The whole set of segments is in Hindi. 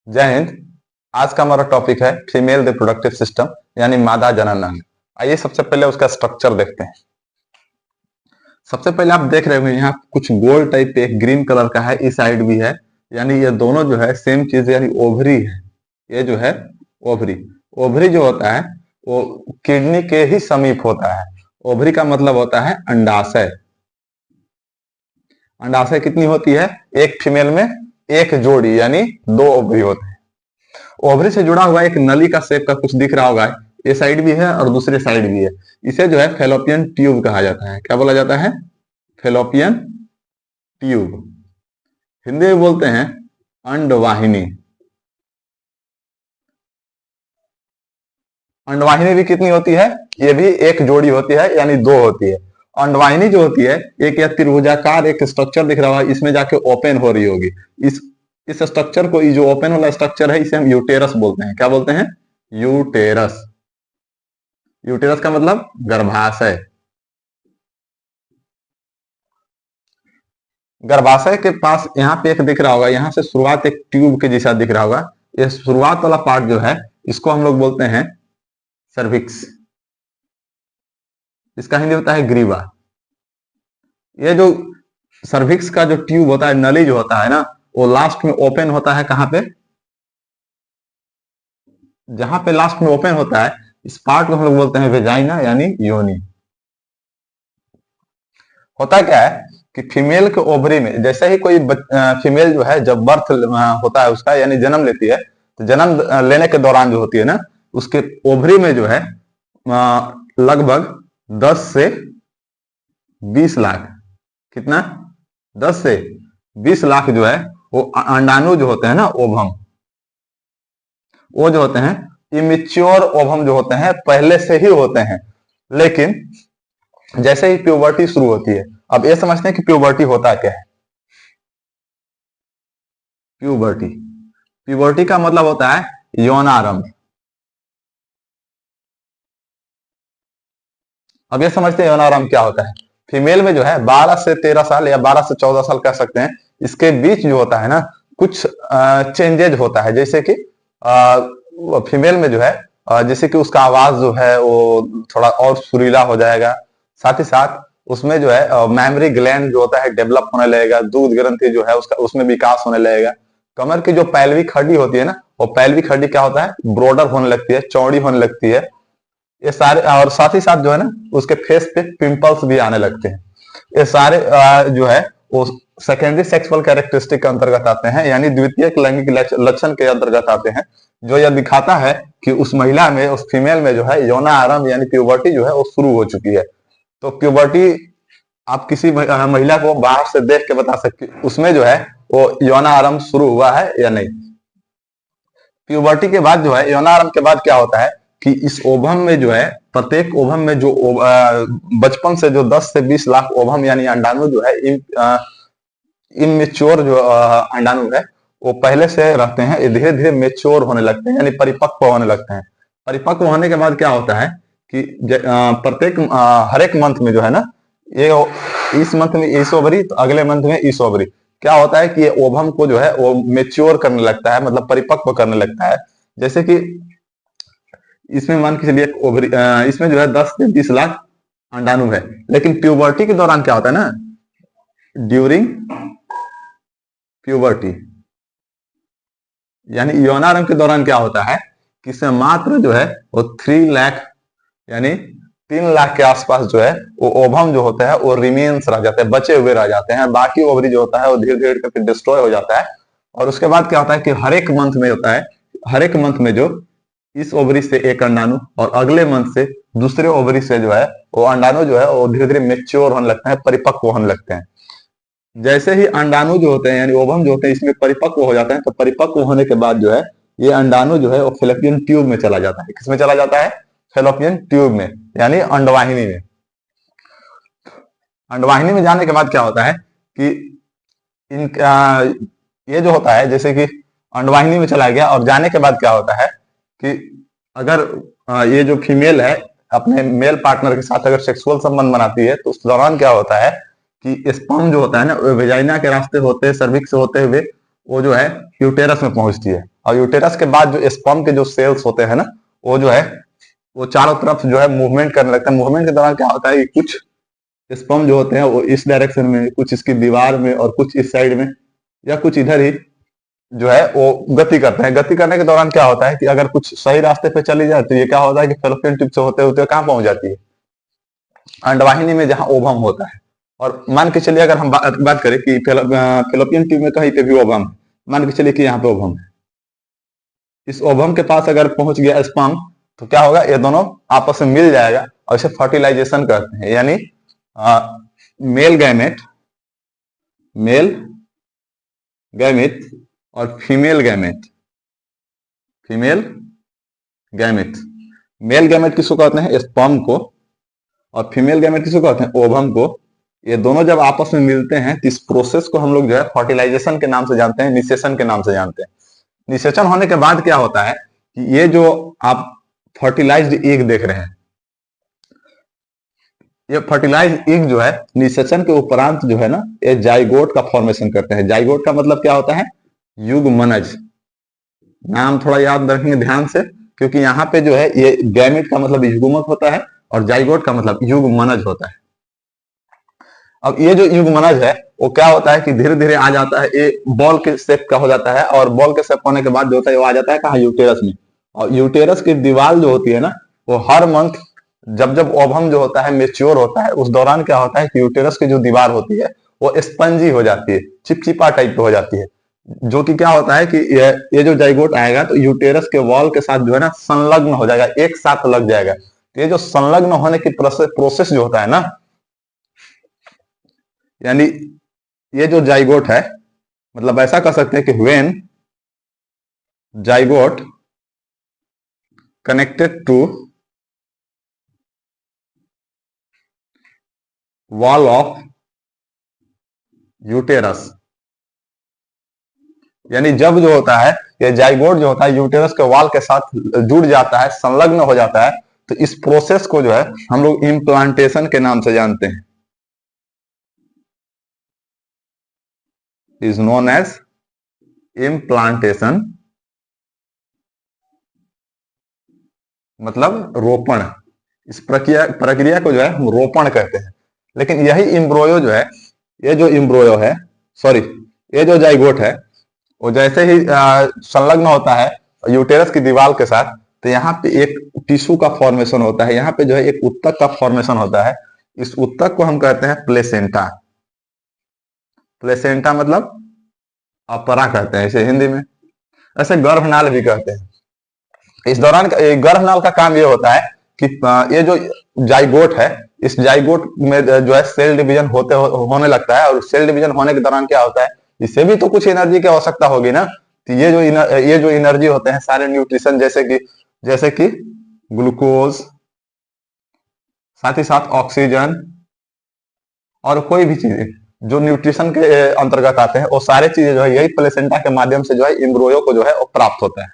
जय हिंद। आज का हमारा टॉपिक है फीमेल रिप्रोडक्टिव सिस्टम यानी मादा जनन अंग। आइए सबसे पहले उसका स्ट्रक्चर देखते हैं। सबसे पहले आप देख रहे होंगे यहाँ कुछ गोल टाइप पे एक ग्रीन कलर का है, इस साइड भी है, यानी ये दोनों जो है सेम चीज यानी ओवरी है। ये जो है ओवरी, ओवरी जो होता है वो किडनी के ही समीप होता है। ओवरी का मतलब होता है अंडाशय। अंडाशय कितनी होती है? एक फीमेल में एक जोड़ी यानी दो ओवरी होते हैं। ओवरी से जुड़ा हुआ एक नली का शेप का कुछ दिख रहा होगा, ये साइड भी है और दूसरे साइड भी है। इसे जो है फेलोपियन ट्यूब कहा जाता है। क्या बोला जाता है? Fallopian tube. हिंदी में बोलते हैं अंडवाहिनी। अंडवाहिनी भी कितनी होती है? ये भी एक जोड़ी होती है यानी दो होती है। अंडवाहिनी जो होती है एक या त्रिभुजाकार एक स्ट्रक्चर दिख रहा है, इसमें जाके ओपन हो रही होगी। इस स्ट्रक्चर को, ये जो ओपन वाला स्ट्रक्चर है, इसे हम यूटेरस बोलते हैं। क्या बोलते हैं? यूटेरस। यूटेरस का मतलब गर्भाशय। गर्भाशय के पास यहाँ पे एक दिख रहा होगा, यहाँ से शुरुआत एक ट्यूब के जैसा दिख रहा होगा। ये शुरुआत वाला पार्ट जो है इसको हम लोग बोलते हैं सर्विक्स। इसका हिंदी होता है ग्रीवा। ये जो सर्विक्स का जो ट्यूब होता है, नली जो होता है ना, वो लास्ट में ओपन होता है। कहां पे? जहां पे लास्ट में ओपन होता है, इस पार्ट को हम लोग बोलते हैं वेजाइना यानी योनि। होता क्या है कि फीमेल के ओवरी में जैसे ही कोई फीमेल जो है जब बर्थ होता है उसका यानी जन्म लेती है, तो जन्म लेने के दौरान जो होती है ना, उसके ओवरी में जो है लगभग 10 से 20 लाख, कितना? 10 से 20 लाख जो है वो अंडाणु जो होते हैं ना, ओवम, वो जो होते हैं इमेच्योर ओवम जो होते हैं पहले से ही होते हैं। लेकिन जैसे ही प्यूबर्टी शुरू होती है, अब ये समझते हैं कि प्यूबर्टी होता क्या है। प्यूबर्टी, प्यूबर्टी का मतलब होता है यौनारंभ। अब ये समझते हैं यौनारंभ क्या होता है। फीमेल में जो है 12 से 13 साल या 12 से 14 साल कह सकते हैं, इसके बीच जो होता है ना कुछ चेंजेज होता है। जैसे कि फीमेल में जो है जैसे कि उसका आवाज जो है वो थोड़ा और सुरीला हो जाएगा। साथ ही साथ उसमें जो है मेमोरी ग्लैंड जो होता है डेवलप होने लगेगा। दूध ग्रंथि जो है उसका उसमें विकास होने लगेगा। कमर की जो पैल्विक हड्डी होती है ना, वो पैल्विक हड्डी क्या होता है? ब्रॉडर होने लगती है, चौड़ी होने लगती है। ये सारे, और साथ ही साथ जो है ना उसके फेस पे पिंपल्स भी आने लगते हैं। ये सारे जो है वो सेकेंडरी सेक्सुअल कैरेक्टरिस्टिक के अंतर्गत आते हैं, यानी द्वितीयक लैंगिक लक्षण के अंतर्गत आते हैं, जो यह दिखाता है कि उस महिला में, उस फीमेल में जो है यौना आरंभ यानी प्यूबर्टी जो है वो शुरू हो चुकी है। तो प्यूबर्टी आप किसी महिला को बाहर से देख के बता सकते उसमें जो है वो यौना आरंभ शुरू हुआ है या नहीं। प्यूबर्टी के बाद जो है, यौना आरंभ के बाद क्या होता है कि इस ओवम में जो है, प्रत्येक ओवम में जो बचपन से जो 10 से 20 लाख ओवम यानी अंडाणु जो है इमेच्योर जो अंडाणु है वो पहले से रहते हैं, धीरे धीरे मेच्योर होने लगते हैं यानी परिपक्व होने लगते हैं। परिपक्व होने के बाद क्या होता है कि प्रत्येक हर एक मंथ में जो है ना, ये इस मंथ में इस ओवरी, तो अगले मंथ में इस ओवरी, क्या होता है कि ये ओवम को जो है वो मेच्योर करने लगता है, मतलब परिपक्व करने लगता है। जैसे कि इसमें मान के चलिए ओवरी, इसमें जो है 10 से 20 लाख अंडाणु है। लेकिन प्यूबर्टी के दौरान क्या होता है ना, ड्यूरिंग प्यूबर्टी यानी यौनारंभ के दौरान क्या होता है कि इसमें मात्र जो है वो 3 लाख यानी 3 लाख के आसपास जो है वो ओवम जो होता है वो रिमेन्स रह जाते हैं, बचे हुए रह जाते हैं। बाकी ओवरी जो होता है वो धीरे धीरे करके डिस्ट्रॉय हो जाता है। और उसके बाद क्या होता है कि हर एक मंथ में होता है, हर एक मंथ में जो इस ओवरी से एक अंडाणु और अगले मंथ से दूसरे ओवरी से जो है वो अंडाणु जो है वो धीरे धीरे मेच्योर होने लगते हैं, परिपक्व होने लगते हैं। जैसे ही अंडाणु जो होते हैं यानी ओवम जो होते हैं इसमें परिपक्व हो जाते हैं, तो परिपक्व होने के बाद जो है ये अंडाणु जो है वो फेलोपियन ट्यूब में चला जाता है। किसमें चला जाता है? फेलोपियन ट्यूब में यानी अंडवाहिनी में। अंडवाहिनी में जाने के बाद क्या होता है कि ये जो होता है, जैसे कि अंडवाहिनी में चला गया और जाने के बाद क्या होता है कि अगर ये जो फीमेल है अपने मेल पार्टनर के साथ अगर सेक्सुअल संबंध बनाती है, तो उस दौरान क्या होता है कि स्पर्म जो होता है ना, वेजाइना के रास्ते होते, सर्विक्स से होते हुए वो जो है यूटेरस में पहुंचती है। और यूटेरस के बाद जो स्पर्म के जो सेल्स होते हैं ना, वो जो है वो चारों तरफ जो है मूवमेंट करने लगता है। मूवमेंट के दौरान क्या होता है कि कुछ स्पर्म जो होते हैं वो इस डायरेक्शन में, कुछ इसकी दीवार में, और कुछ इस साइड में, या कुछ इधर ही जो है वो गति करते हैं। गति करने के दौरान क्या होता है कि अगर कुछ सही रास्ते पे चली जाए तो ये क्या होता है कि फेलोपियन ट्यूब से होते होते कहाँ पहुंच जाती है, अंडवाहिनी में, जहां ओवम होता है। और मान के चलिए अगर हम बात करें कि फेलोपियन ट्यूब में कहीं पे भी ओवम है, मान के चलिए कि यहाँ पे ओवम है, इस ओवम के पास अगर पहुंच गया स्पर्म तो क्या होगा, ये दोनों आपस में मिल जाएगा और इसे फर्टिलाइजेशन करते हैं। यानी मेल गैमेट, मेल गैमेट और female gamete, female gamete. Male gamete किसको कहते हैं, स्पर्म को, और फीमेल गैमेट किसको कहते हैं, ओवम को। ये दोनों जब आपस में मिलते हैं तो इस प्रोसेस को हम लोग जो है फर्टिलाइजेशन के नाम से जानते हैं, निषेचन के नाम से जानते हैं। निषेचन होने के बाद क्या होता है कि ये जो आप फर्टिलाइज्ड एग देख रहे हैं, ये फर्टिलाइज्ड एग जो है निषेचन के उपरांत जो है ना, ये जाइगोट का फॉर्मेशन करते हैं। जाइगोट का मतलब क्या होता है, युग्मनज। नाम थोड़ा याद रखेंगे ध्यान से, क्योंकि यहाँ पे जो है ये गैमेट का मतलब युग्मक होता है और जाइगोट का मतलब युग्मनज होता है। अब ये जो युग्मनज है वो क्या होता है कि धीरे धीरे आ जाता है, ये बॉल के शेप का हो जाता है, और बॉल के शेप होने के बाद जो होता है वो आ जाता है कहाँ, यूटेरस में। और यूटेरस की दीवार जो होती है ना, वो हर मंथ जब जब ओवम जो होता है मेच्योर होता है, उस दौरान क्या होता है कि यूटेरस की जो दीवार होती है वो स्पंजी हो जाती है, चिपचिपा टाइप पे हो जाती है। जो कि क्या होता है कि ये जो जाइगोट आएगा तो यूटेरस के वॉल के साथ जो है ना संलग्न हो जाएगा, एक साथ लग जाएगा। तो ये जो संलग्न होने की प्रोसेस जो होता है ना, यानी ये जो जाइगोट है, मतलब ऐसा कर सकते हैं कि when zygote connected to wall of uterus, यानी जब जो होता है ये जाइगोट जो होता है यूटेरस के वॉल के साथ जुड़ जाता है, संलग्न हो जाता है, तो इस प्रोसेस को जो है हम लोग इम्प्लांटेशन के नाम से जानते हैं, इज नोन एज इम्प्लांटेशन, मतलब रोपण। इस प्रक्रिया को जो है हम रोपण कहते हैं। लेकिन यही इम्ब्रोयो जो है, ये जो इम्ब्रोयो है, सॉरी, ये जो जाइगोट है, वो जैसे ही संलग्न होता है यूटेरस की दीवार के साथ, तो यहाँ पे एक टिश्यू का फॉर्मेशन होता है, यहाँ पे जो है एक उत्तक का फॉर्मेशन होता है। इस उत्तक को हम कहते हैं प्लेसेंटा। प्लेसेंटा मतलब अपरा कहते हैं इसे हिंदी में, ऐसे गर्भनाल भी कहते हैं। इस दौरान गर्भनाल का काम ये होता है कि ये जो जाइगोट है, इस जाइगोट में जो है सेल डिवीजन होने लगता है, और सेल डिवीजन होने के दौरान क्या होता है, इससे भी तो कुछ एनर्जी की आवश्यकता होगी ना। तो ये जो एनर्जी होते हैं सारे न्यूट्रिशन, जैसे कि ग्लूकोज, साथ ही साथ ऑक्सीजन, और कोई भी चीजें जो न्यूट्रिशन के अंतर्गत आते हैं, वो सारे चीजें जो है यही प्लेसेंटा के माध्यम से जो है इम्ब्रोयो को जो है वो प्राप्त होता है।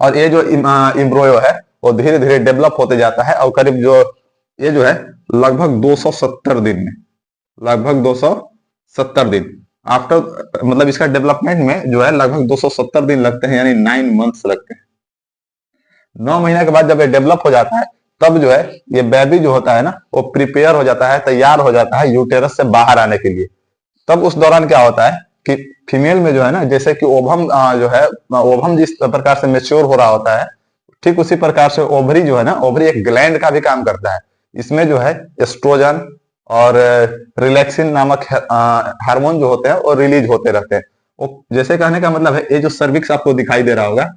और ये जो इम्ब्रोयो है वो धीरे धीरे डेवलप होते जाता है, और करीब जो ये जो है लगभग 270 दिन में, लगभग 270 दिन आफ्टर, मतलब इसका डेवलपमेंट में जो है लगभग 270 दिन लगते हैं, यानी 9 मंथ्स लगते हैं। 9 महीने के बाद जब ये डेवलप हो जाता है, तब जो है ये बेबी जो होता है ना, वो प्रिपेयर हो जाता है, तैयार हो जाता है यूटेरस से बाहर आने के लिए। तब उस दौरान क्या होता है कि फीमेल में जो है ना, जैसे कि ओवम जो है, ओवम जिस प्रकार से मेच्योर हो रहा होता है, ठीक उसी प्रकार से ओवरी जो है ना, ओवरी एक ग्लैंड का भी काम करता है। इसमें जो है एस्ट्रोजन और रिलैक्सिन नामक हार्मोन जो होते हैं वो रिलीज होते रहते हैं। वो जैसे कहने का मतलब है, ये जो सर्विक्स आपको दिखाई दे रहा होगा,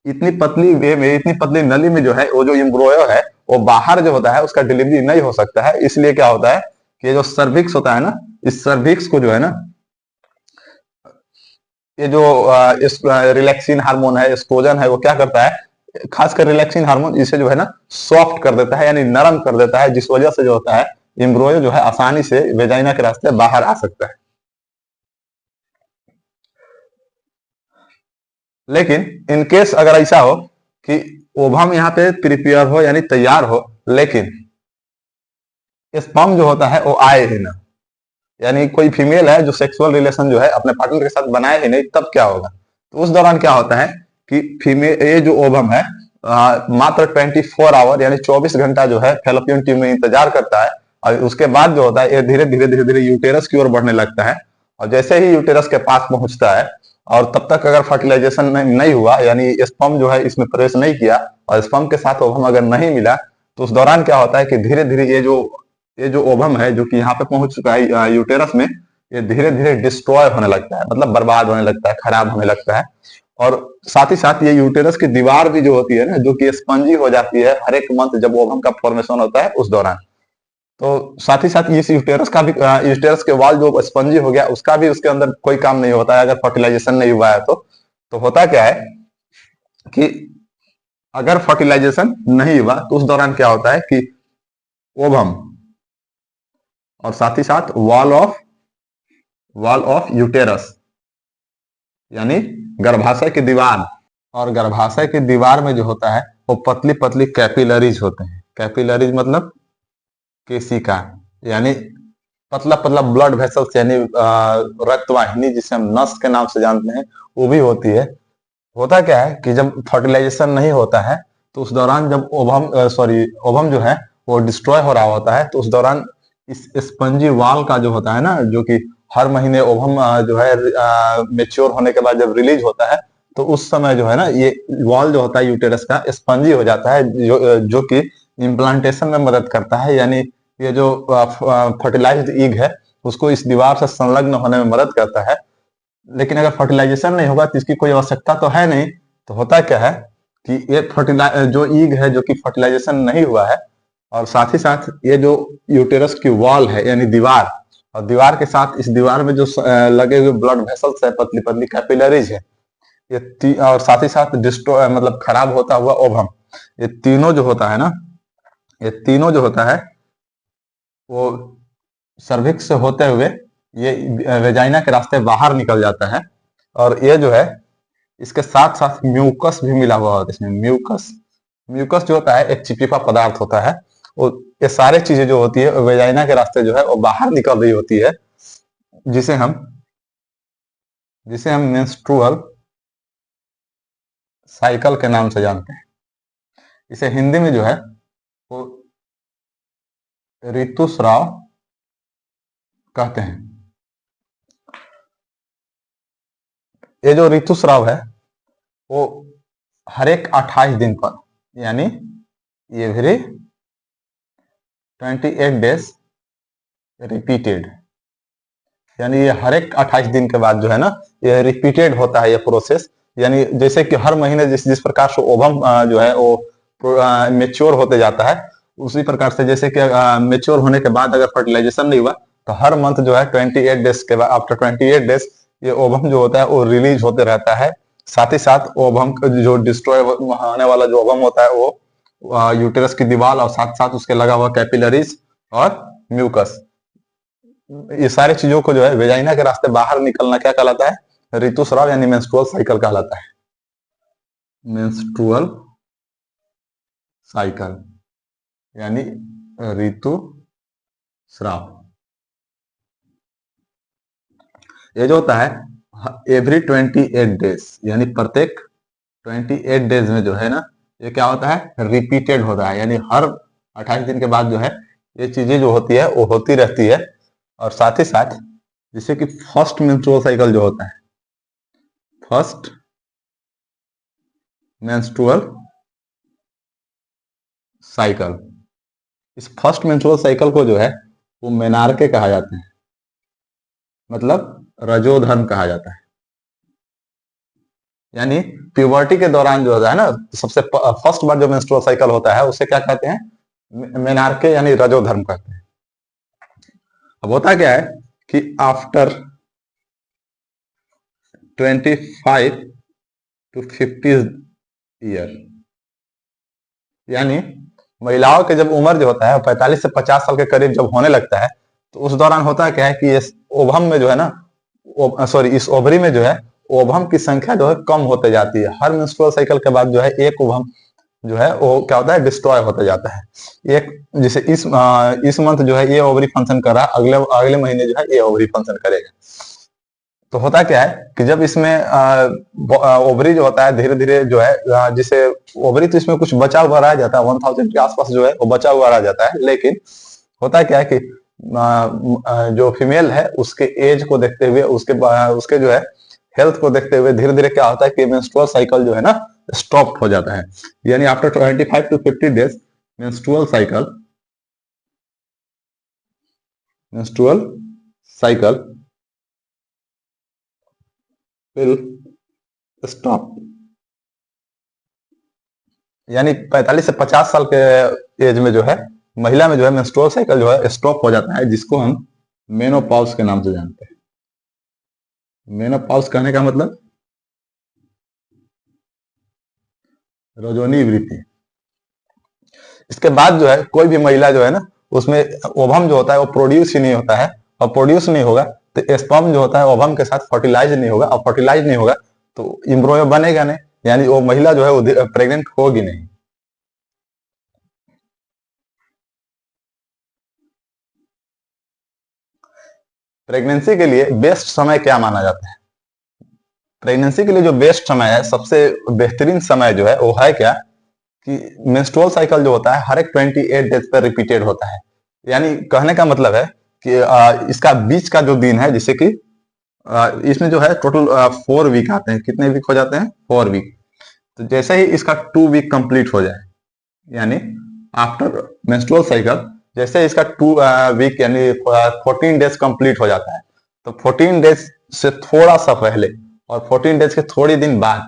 इतनी पतली वे में, इतनी पतली नली में जो है वो जो एम्ब्रॉयो है वो बाहर जो होता है उसका डिलीवरी नहीं हो सकता है। इसलिए क्या होता है कि ये जो सर्विक्स होता है ना, इस सर्विक्स को जो है ना, ये जो रिलैक्सिन हार्मोन है, एस्ट्रोजन है, वो क्या करता है, खासकर रिलैक्सिन हार्मोन इसे जो है ना सॉफ्ट कर देता है, यानी नरम कर देता है, जिस वजह से जो होता है एम्ब्रॉयो जो है आसानी से वेजाइना के रास्ते बाहर आ सकता है। लेकिन इनकेस अगर ऐसा हो कि ओवम यहाँ पे प्रिपेयर हो, यानी तैयार हो, लेकिन स्पर्म जो होता है वो आए ही ना, यानी कोई फीमेल है जो सेक्सुअल रिलेशन जो है अपने पार्टनर के साथ बनाए ही नहीं, तब क्या होगा, तो उस दौरान क्या होता है कि फीमेल ये जो ओवम है मात्र 24 आवर यानी 24 घंटा जो है फैलोपियन ट्यूब में इंतजार करता है, और उसके बाद जो होता है ये धीरे धीरे धीरे धीरे यूटेरस की ओर बढ़ने लगता है। और जैसे ही यूटेरस के पास पहुंचता है, और तब तक अगर फर्टिलाइजेशन नहीं हुआ यानी स्पर्म जो है इसमें प्रवेश नहीं किया और स्पर्म के साथ ओवम अगर नहीं मिला, तो उस दौरान क्या होता है कि धीरे धीरे ये जो ओवम है जो कि यहाँ पे पहुंच चुका है यूटेरस में, ये धीरे धीरे डिस्ट्रॉय होने लगता है, मतलब बर्बाद होने लगता है, खराब होने लगता है। और साथ ही साथ ये यूटेरस की दीवार भी जो होती है ना, जो कि स्पंजी हो जाती है हर एक मंथ जब ओवम का फॉर्मेशन होता है उस दौरान। तो साथ ही साथ इस यूटेरस का भी यूटेरस के वॉल जो स्पंजी हो गया उसका भी उसके अंदर कोई काम नहीं होता है अगर फर्टिलाइजेशन नहीं हुआ है तो होता क्या है कि अगर फर्टिलाइजेशन नहीं हुआ तो उस दौरान क्या होता है कि ओवम और साथ ही साथ वॉल ऑफ यूटेरस यानी गर्भाशय की दीवार, और गर्भाशय की दीवार में जो होता है वो पतली पतली कैपिलरीज होते हैं। कैपिलरीज मतलब केशिका, यानी पतला पतला ब्लड वेसल्स यानी रक्तवाहिनी जिसे हम नस के नाम से जानते हैं वो भी होती है। होता क्या है कि जब फर्टिलाइजेशन नहीं होता है तो उस दौरान जब ओवम जो है वो डिस्ट्रॉय हो रहा होता है, तो उस दौरान इस स्पंजी वाल का जो होता है ना, जो कि हर महीने ओवम जो है मेच्योर होने के बाद जब रिलीज होता है तो उस समय जो है ना ये वॉल जो होता है यूटेरस का स्पंजी हो जाता है, जो कि इम्प्लांटेशन में मदद करता है, यानी ये जो फर्टिलाइज्ड ईग है उसको इस दीवार से संलग्न होने में मदद करता है। लेकिन अगर फर्टिलाइजेशन नहीं होगा तो इसकी कोई आवश्यकता तो है नहीं। तो होता क्या है कि ये जो ईग है जो कि फर्टिलाइजेशन नहीं हुआ है, और साथ ही साथ ये जो यूटेरस की वॉल है यानी दीवार, और दीवार के साथ इस दीवार में जो लगे हुए ब्लड वेसल्स है, पतली पतली कैपिलरीज है, और साथ ही साथ डिस्ट्रॉय मतलब खराब होता हुआ ओवम, ये तीनों जो होता है ना, ये तीनों जो होता है वो सर्विक्स से होते हुए ये वेजाइना के रास्ते बाहर निकल जाता है। और ये जो है इसके साथ साथ म्यूकस भी मिला हुआ होता है इसमें। म्यूकस जो होता है एक चिपचिपा पदार्थ होता है, और ये सारे चीजें जो होती है वेजाइना के रास्ते जो है वो बाहर निकल रही होती है, जिसे हम मेंस्ट्रुअल साइकिल के नाम से जानते हैं। इसे हिंदी में जो है वो ऋतुस्राव कहते हैं। ये जो ऋतुस्राव है वो हर एक 28 दिन पर यानी एवरी 28 डेज रिपीटेड, यानी ये हर एक 28 दिन के बाद जो है ना ये रिपीटेड होता है ये प्रोसेस। यानी जैसे कि हर महीने जिस प्रकार से ओवम जो है वो मेच्योर होते जाता है, उसी प्रकार से जैसे कि मेच्योर होने के बाद अगर फर्टिलाइजेशन नहीं हुआ तो हर मंथ जो है 28 डेज के बाद, आफ्टर 28 डेज ये ओवम जो होता है वो रिलीज होते रहता है। साथ ही साथ ओवम जो डिस्ट्रॉय होने वाला जो ओवम होता है वो यूटेरस की दीवार और साथ साथ उसके लगा हुआ कैपिलरीज और म्यूकस, ये सारी चीजों को जो है वेजाइना के रास्ते बाहर निकलना क्या कहलाता है? ऋतुस्राव यानी मेंस्ट्रुअल साइकिल कहलाता है। मेंस्ट्रुअल साइकिल यानी ऋतुस्राव। ये जो होता है एवरी 28 डेज यानी प्रत्येक 28 डेज में जो है ना ये क्या होता है? रिपीटेड होता है, यानी हर 28 दिन के बाद जो है ये चीजें जो होती है वो होती रहती है। और साथ ही साथ जैसे कि फर्स्ट मेंस्ट्रुअल साइकिल जो होता है, फर्स्ट मेंस्ट्रुअल साइकिल, इस फर्स्ट मेंस्ट्रुअल साइकिल को जो है वो मेनार्के कहा जाता है, मतलब रजोधर्म कहा जाता है। यानी प्यूबर्टी के दौरान जो होता है ना सबसे फर्स्ट बार जो मेंस्ट्रुअल साइकिल होता है उसे क्या कहते हैं? मेनार्के यानी रजोधर्म कहते हैं। अब होता क्या है कि आफ्टर 25 to 50 ईयर, यानी महिलाओं के जब उम्र जो होता है 45 से 50 साल के करीब जब होने लगता है तो उस दौरान होता क्या है कि इस ओवम में जो है ना इस ओवरी में जो है ओवम की संख्या जो है कम होते जाती है। हर मेंस्ट्रुअल साइकिल के बाद जो है एक ओवम जो है वो क्या होता है? डिस्ट्रॉय होता जाता है। एक जैसे इस मंथ जो है ये ओवरी फंक्शन कर रहा है, अगले महीने जो है ये ओवरी फंक्शन करेगा। तो होता क्या है कि जब इसमें ओवरी जो होता है धीरे धीरे जो है जिसे ओवरी तो इसमें कुछ बचा हुआ रह जाता है, 1000 के आसपास जो है वो बचा हुआ रह जाता है। लेकिन होता क्या है कि जो फीमेल है उसके एज को देखते हुए, उसके जो है हेल्थ को देखते हुए धीरे धीरे क्या होता है कि मेंस्ट्रुअल साइकिल जो है ना स्टॉप हो जाता है। यानी after 25 to 50 days menstrual cycle will stop. यानी 45 से 50 साल के एज में जो है महिला में जो है मेंस्ट्रुअल साइकिल जो है स्टॉप हो जाता है, जिसको हम मेनोपॉज के नाम से जानते हैं। मेनोपॉज कहने का मतलब रजोनी वृद्धि। इसके बाद जो है कोई भी महिला जो है ना उसमें ओवम जो होता है वो प्रोड्यूस ही नहीं होता है, और प्रोड्यूस नहीं होगा तो स्पर्म जो होता है ओवम के साथ फर्टिलाइज नहीं होगा, और फर्टिलाइज नहीं होगा तो एम्ब्रियो बनेगा नहीं, यानी वो महिला जो है वो प्रेग्नेंट होगी नहीं। प्रेगनेंसी के लिए बेस्ट समय क्या माना जाता है? प्रेगनेंसी के लिए जो बेस्ट समय है, सबसे बेहतरीन समय जो है वो है क्या कि मेंस्ट्रुअल साइकिल जो होता है हर एक 28 डेज पर रिपीटेड होता है। यानी कहने का मतलब है कि इसका बीच का जो दिन है, जैसे कि इसमें जो है टोटल 4 वीक आते हैं। कितने वीक हो जाते हैं? 4 वीक। तो जैसे ही इसका 2 वीक कंप्लीट हो जाए, यानी आफ्टर मेंस्ट्रुअल साइकिल जैसे इसका 2 वीक यानी 14 डेज कंप्लीट हो जाता है, तो 14 डेज से थोड़ा सा पहले और 14 डेज के थोड़ी दिन बाद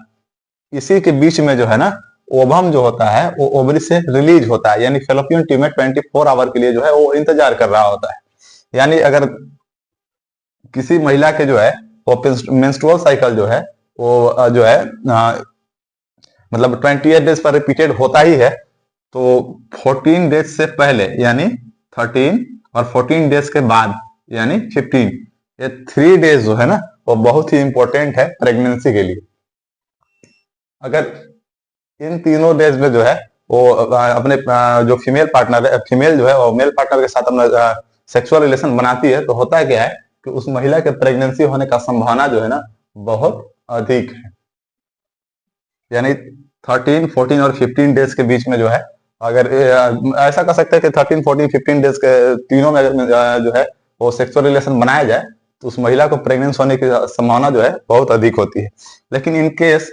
इसी के बीच में जो है ना ओवम जो होता है वो ओवरी से रिलीज होता है। यानी फेलोपियन ट्यूब में 24 आवर के लिए जो है वो इंतजार कर रहा होता है। यानी अगर किसी महिला के जो है वो मेंस्ट्रुअल साइकिल जो है वो जो है मतलब 28 डेज पर रिपीटेड होता ही है, तो 14 डेज से पहले यानी 13 और 14 डेज के बाद यानी 15, ये 3 डेज जो है ना वो बहुत ही इंपॉर्टेंट है प्रेगनेंसी के लिए। अगर इन तीनों डेज में जो है वो अपने जो फीमेल जो है वो मेल पार्टनर के साथ अपना सेक्सुअल रिलेशन बनाती है, तो होता है क्या है कि उस महिला के प्रेगनेंसी होने का संभावना जो है ना बहुत अधिक है। यानी 13, 14 और 15 डेज के बीच में जो है अगर ऐसा कर सकते हैं कि 13, 14, 15 डेज के तीनों में अगर जो है वो सेक्सुअल रिलेशन बनाया जाए तो उस महिला को प्रेग्नेंस होने की संभावना जो है बहुत अधिक होती है। लेकिन इन केस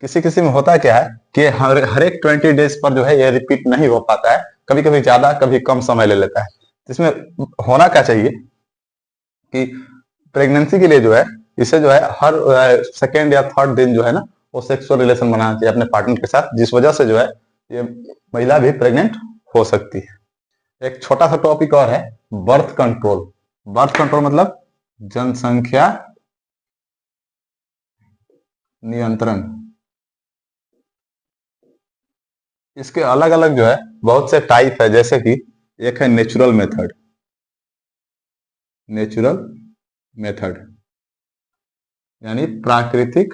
किसी किसी में होता क्या है कि हर एक 20 डेज पर जो है ये रिपीट नहीं हो पाता है, कभी कभी ज्यादा कभी कम समय ले लेता है। इसमें होना क्या चाहिए कि प्रेगनेंसी के लिए जो है इसे जो है हर सेकेंड या थर्ड दिन जो है ना वो सेक्सुअल रिलेशन बनाना चाहिए अपने पार्टनर के साथ, जिस वजह से जो है ये महिला भी प्रेग्नेंट हो सकती है। एक छोटा सा टॉपिक और है बर्थ कंट्रोल। बर्थ कंट्रोल मतलब जनसंख्या नियंत्रण। इसके अलग अलग जो है बहुत से टाइप है, जैसे कि एक है नेचुरल मेथड। नेचुरल मेथड यानी प्राकृतिक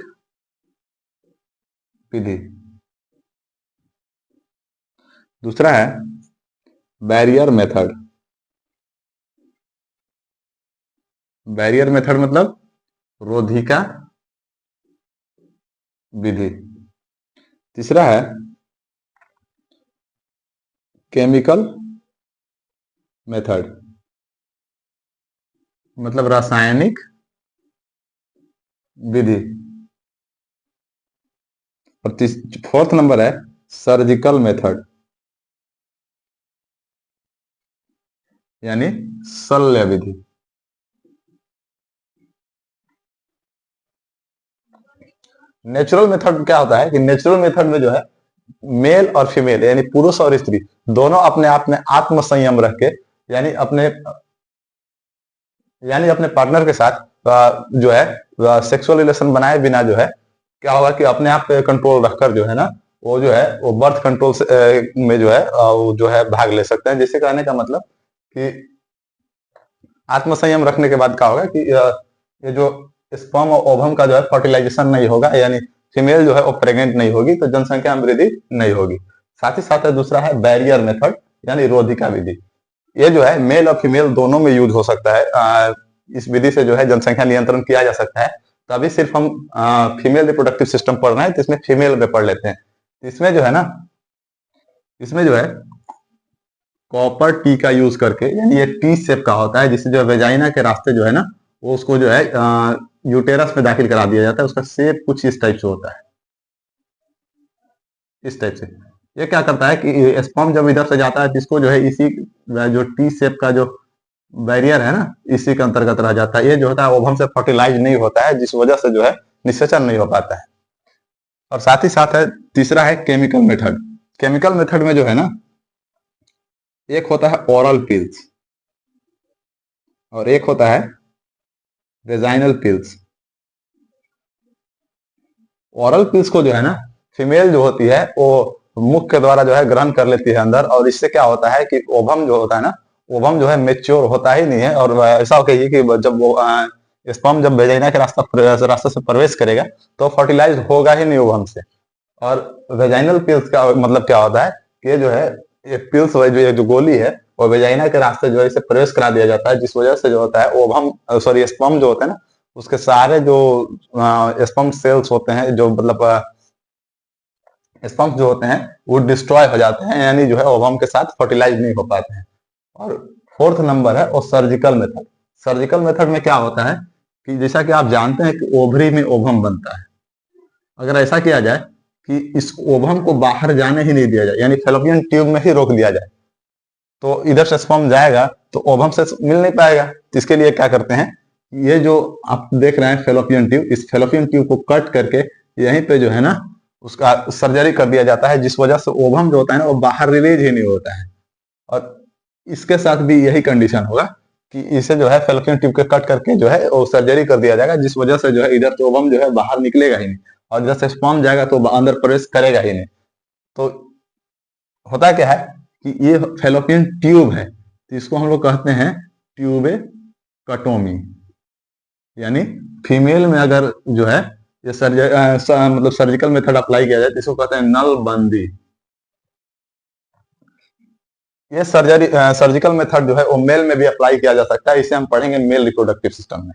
विधि। दूसरा है बैरियर मेथड। बैरियर मेथड मतलब रोधिका विधि। तीसरा है केमिकल मेथड मतलब रासायनिक विधि। और फोर्थ नंबर है सर्जिकल मेथड यानी शल्य विधि। नेचुरल मेथड क्या होता है कि नेचुरल मेथड में जो है मेल और फीमेल यानी पुरुष और स्त्री दोनों अपने आप में आत्म संयम रख के यानी अपने पार्टनर के साथ जो है सेक्सुअल रिलेशन बनाए बिना जो है क्या होगा कि अपने आप पे कंट्रोल रखकर जो है ना वो जो है वो बर्थ कंट्रोल में जो है वो जो है भाग ले सकते हैं। जिससे कहने का मतलब कि आत्मसंयम रखने के बाद क्या होगा कि ये जो स्पर्म और ओवम का जो है फर्टिलाइजेशन नहीं होगा, यानी फीमेल जो है वो प्रेग्नेंट नहीं होगी, तो जनसंख्या में वृद्धि नहीं होगी। साथ ही साथ दूसरा है बैरियर मेथड यानी रोधिका विधि। ये जो है मेल और फीमेल दोनों में यूज हो सकता है। इस विधि से जो है जनसंख्या नियंत्रण किया जा सकता है। तो अभी सिर्फ हम फीमेल रिप्रोडक्टिव सिस्टम पढ़ रहे हैं, तो इसमें फीमेल में पढ़ लेते हैं। इसमें जो है ना, इसमें जो है कॉपर टी का यूज करके, यानी ये टी शेप का होता है, जिससे जो वेजाइना के रास्ते जो है ना, वो उसको जो है यूटेरस में दाखिल करा दिया जाता है। उसका शेप कुछ इस टाइप से होता है, इस टाइप से। ये क्या करता है कि स्पर्म जब इधर से जाता है तो इसको जो है इसी जो टी शेप का जो बैरियर है ना, इसी के अंतर्गत रह जाता है। ये जो होता है ओवम से फर्टिलाइज नहीं होता है, जिस वजह से जो है निषेचन नहीं हो पाता है। और साथ ही साथ है तीसरा है केमिकल मेथड। केमिकल मेथड में जो है ना, एक होता है ओरल पिल्स और एक होता है वेजाइनल पिल्स। ओरल पिल्स को जो है ना, फीमेल जो होती है वो मुख के द्वारा जो है ग्रहण कर लेती है अंदर, और इससे क्या होता है कि ओवम जो होता है ना, ओवम जो है मेच्योर होता ही नहीं है। और ऐसा हो कहिए कि जब वो स्पर्म जब वेजाइना के रास्ते से प्रवेश करेगा तो फर्टिलाइज होगा ही नहीं ओवम से। और वेजाइनल पिल्स का मतलब क्या होता है कि ये जो है, ये पिल्स जो गोली है वो वेजाइना के रास्ते जो है इसे प्रवेश करा दिया जाता है, जिस वजह से जो होता है ओवम सॉरी स्पर्म जो होता है ना, उसके सारे जो स्पर्म सेल्स होते हैं, जो मतलब स्पर्म जो होते हैं वो डिस्ट्रॉय हो जाते हैं, यानी जो है ओवम के साथ फर्टिलाइज नहीं हो पाते हैं। और फोर्थ नंबर है वो सर्जिकल मेथड। सर्जिकल मेथड में क्या होता है कि जैसा कि आप जानते हैं कि ओवरी में ओवम बनता है। अगर ऐसा किया जाए कि इस ओवम को बाहर जाने ही नहीं दिया जाए, यानी फेलोपियन ट्यूब में ही रोक दिया जाए, तो इधर से स्पर्म जाएगा तो ओवम से मिल नहीं पाएगा। तो इसके लिए क्या करते हैं, ये जो आप देख रहे हैं फेलोपियन ट्यूब, इस फेलोपियन ट्यूब को कट करके यहीं पे जो है ना उसका सर्जरी कर दिया जाता है, जिस वजह से ओवम जो होता है ना वो बाहर रिलीज ही नहीं होता है। और इसके साथ भी यही कंडीशन होगा कि इसे जो है फेलोपियन ट्यूब के कट करके जो है वो सर्जरी कर दिया जाएगा, जिस वजह से जो है इधर से ओवम जो है बाहर निकलेगा ही नहीं, और इधर से स्पर्म जाएगा तो अंदर प्रवेश करेगा ही नहीं। तो होता क्या है कि ये फेलोपियन ट्यूब है, तो इसको हम लोग कहते हैं ट्यूबेक्टोमी। यानी फीमेल में अगर जो है ये मतलब सर्जिकल मेथड अप्लाई किया जाए तो इसको कहते हैं नलबंदी। ये सर्जिकल मेथड जो है वो मेल में भी अप्लाई किया जा सकता है, इसे हम पढ़ेंगे मेल रिप्रोडक्टिव सिस्टम में।